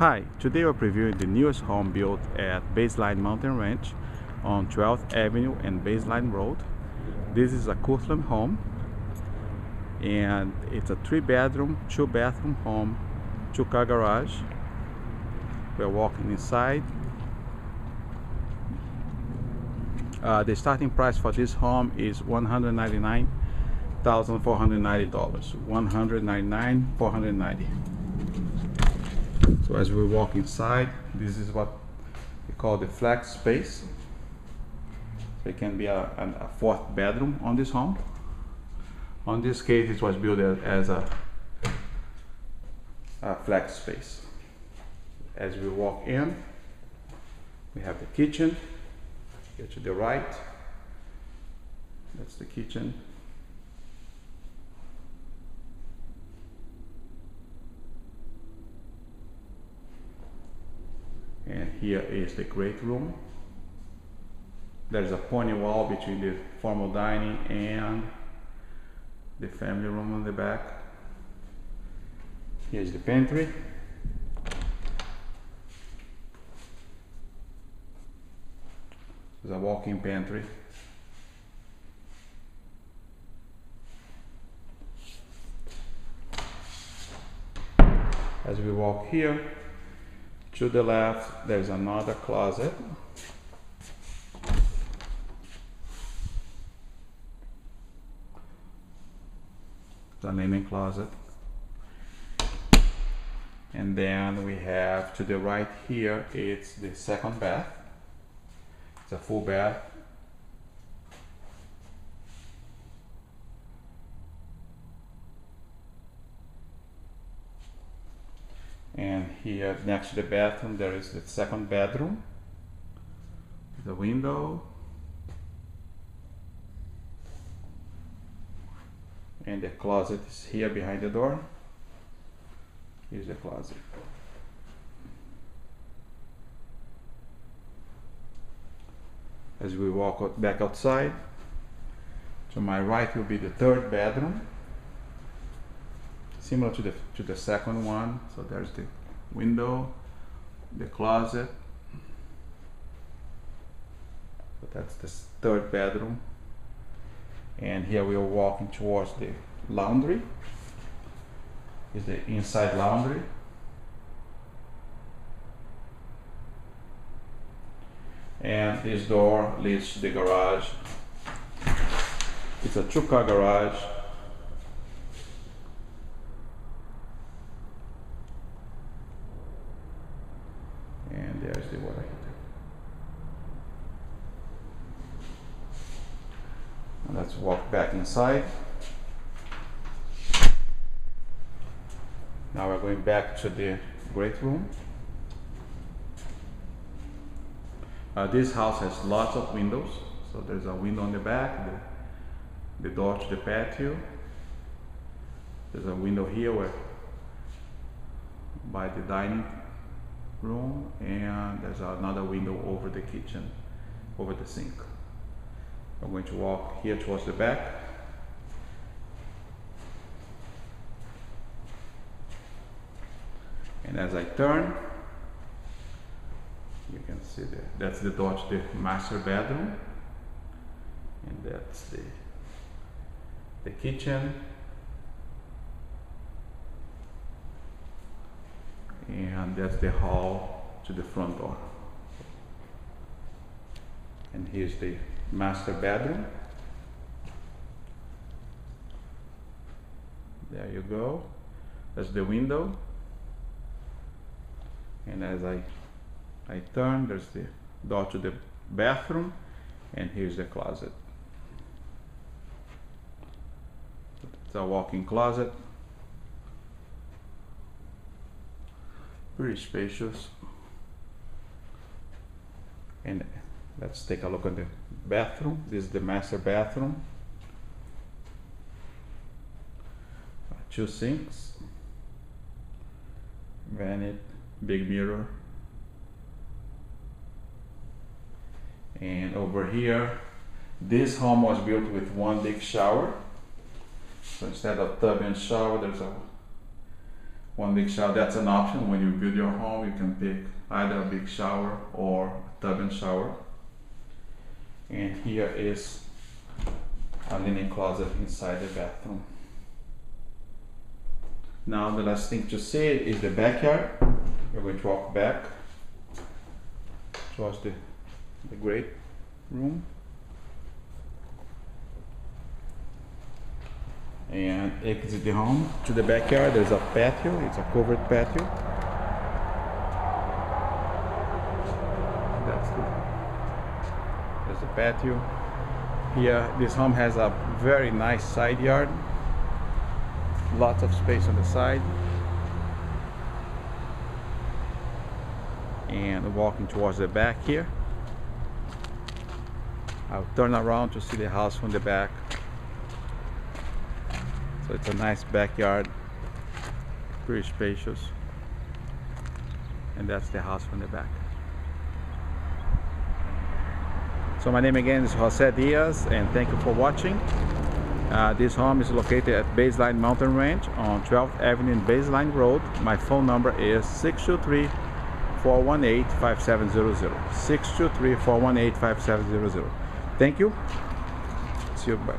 Hi, today we're previewing the newest home built at Baseline Mountain Ranch on 12th Avenue and Baseline Road. This is a Courtland home, and it's a 3-bedroom, 2-bathroom home, 2-car garage. We're walking inside. The starting price for this home is $199,490. $199,490. So as we walk inside, this is what we call the flex space. So it can be a 4th bedroom on this home. On this case, it was built as a flex space. As we walk in, we have the kitchen. Here to the right, that's the kitchen. And here is the great room. There's a pony wall between the formal dining and the family room on the back. Here's the pantry. There's a walk-in pantry. As we walk here, to the left, there's another closet. The linen closet. And then we have to the right here, it's the second bath. It's a full bath. And here next to the bathroom there is the second bedroom. The window. And the closet is here behind the door. Here's the closet. As we walk back outside, to my right will be the 3rd bedroom. Similar to the second one. So there's the window, the closet. So that's the 3rd bedroom. And here we are walking towards the laundry. Is the inside laundry. And this door leads to the garage. It's a 2-car garage. And there's the water heater. And let's walk back inside. Now we're going back to the great room. This house has lots of windows. So there's a window on the back, the door to the patio. There's a window here by the dining room, and there's another window over the kitchen, over the sink. I'm going to walk here towards the back. And as I turn, you can see that's the door to the master bedroom, and that's the kitchen, and that's the hall to the front door. And here's the master bedroom. There you go. That's the window. And as I turn, there's the door to the bathroom, and here's the closet. It's a walk-in closet. Pretty spacious. And let's take a look at the bathroom. This is the master bathroom. 2 sinks, vanity, big mirror. And over here, this home was built with 1 big shower. So instead of tub and shower, there's a one big shower. That's an option. When you build your home, you can pick either a big shower or a tub and shower. And here is a linen closet inside the bathroom. Now the last thing to see is the backyard. We're going to walk back towards the great room. And exit the home to the backyard. There's a patio. It's a covered patio. There's a patio. Here, this home has a very nice side yard. Lots of space on the side. And walking towards the back here. I'll turn around to see the house from the back. So it's a nice backyard, pretty spacious. And that's the house from the back. So my name again is Jose Diaz, and thank you for watching. This home is located at Baseline Mountain Ranch on 12th Avenue and Baseline Road. My phone number is 623-418-5700. 623-418-5700. Thank you. See you. Bye.